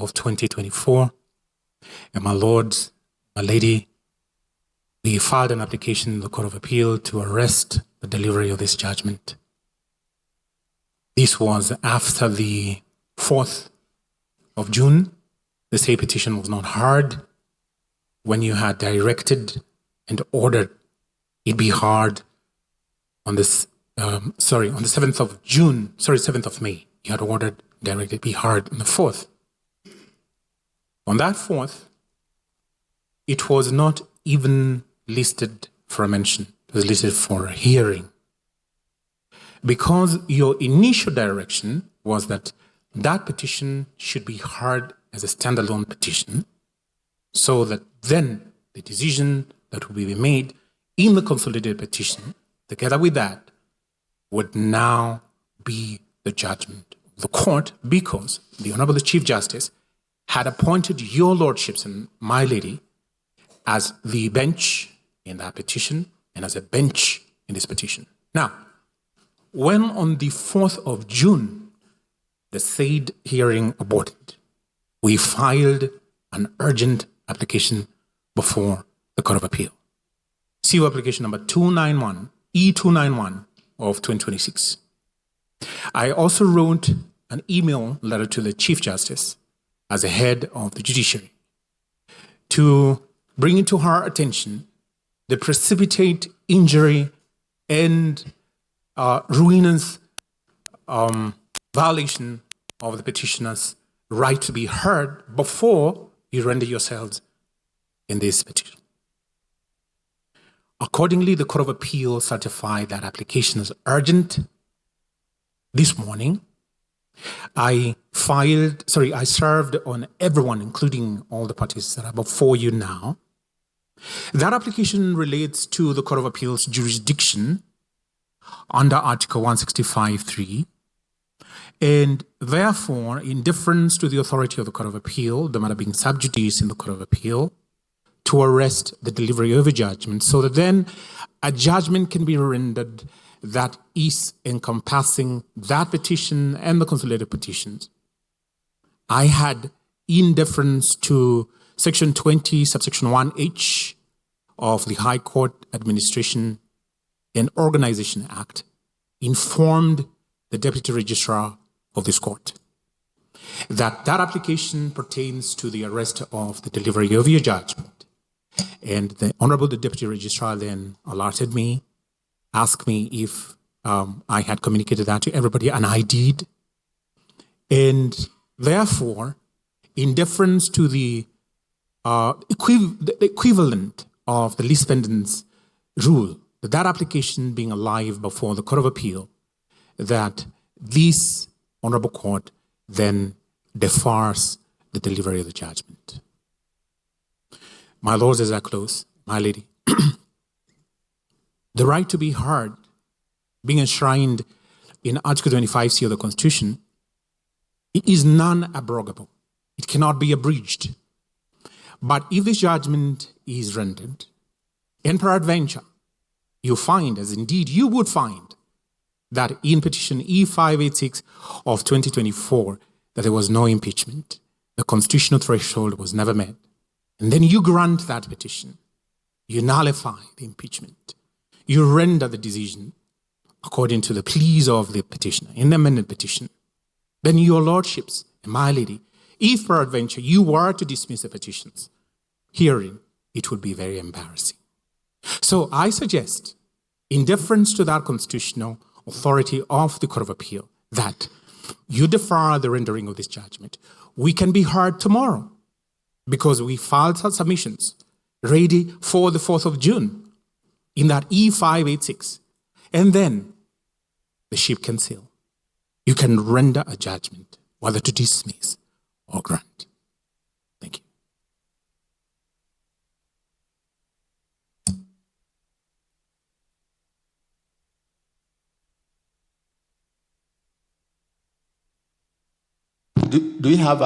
of 2024. And my Lord, my Lady, we filed an application in the Court of Appeal to arrest the delivery of this judgment. This was after the 4th of June. The same petition was not heard when you had directed and ordered it be heard on this, on the 7th of June, 7th of May. You had ordered, directed it be heard on the 4th. On that 4th, it was not even listed for a mention. It was listed for a hearing. Because your initial direction was that that petition should be heard as a standalone petition, so that then the decision that will be made in the consolidated petition, together with that, would now be the judgment of the court, because the Honorable Chief Justice had appointed your lordships and my lady as the bench in that petition and as a bench in this petition. Now, when on the 4th of June, the said hearing aborted, we filed an urgent application before the Court of Appeal. CO application number 291, E291 of 2026. I also wrote an email letter to the Chief Justice as the head of the judiciary to bring into her attention the precipitate injury and ruinous violation of the petitioner's right to be heard before you render yourselves in this petition. Accordingly, the Court of Appeal certified that application as urgent. This morning, I served on everyone, including all the parties that are before you now. That application relates to the Court of Appeal's jurisdiction under Article 165(3), and therefore, in deference to the authority of the Court of Appeal, the matter being sub judice in the Court of Appeal, to arrest the delivery of a judgment, so that then a judgment can be rendered that is encompassing that petition and the consolidated petitions. I had, in deference to Section 20, subsection 1H of the High Court Administration and Organization Act, informed the Deputy Registrar of this court that that application pertains to the arrest of the delivery of your judgment. And the Honorable Deputy Registrar then alerted me, asked me if I had communicated that to everybody, and I did. And therefore, in deference to the equivalent of the least pendants rule, that application being alive before the Court of Appeal, that this Honorable Court then defers the delivery of the judgment. My lords, as I close, my lady, the right to be heard, being enshrined in Article 25C of the Constitution, it is non-abrogable. It cannot be abridged. But if this judgment is rendered, and peradventure, you find, as indeed you would find, that in petition E586 of 2024, that there was no impeachment, the constitutional threshold was never met, and then you grant that petition, you nullify the impeachment, you render the decision according to the pleas of the petitioner in the amended petition, then your lordships and my lady, if peradventure you were to dismiss the petitions, hearing, it would be very embarrassing. So I suggest, in deference to that constitutional authority of the Court of Appeal, that you defer the rendering of this judgment. We can be heard tomorrow because we filed our submissions ready for the 4th of June in that E586. And then the ship can sail. You can render a judgment whether to dismiss or grant. Thank you. Do you have an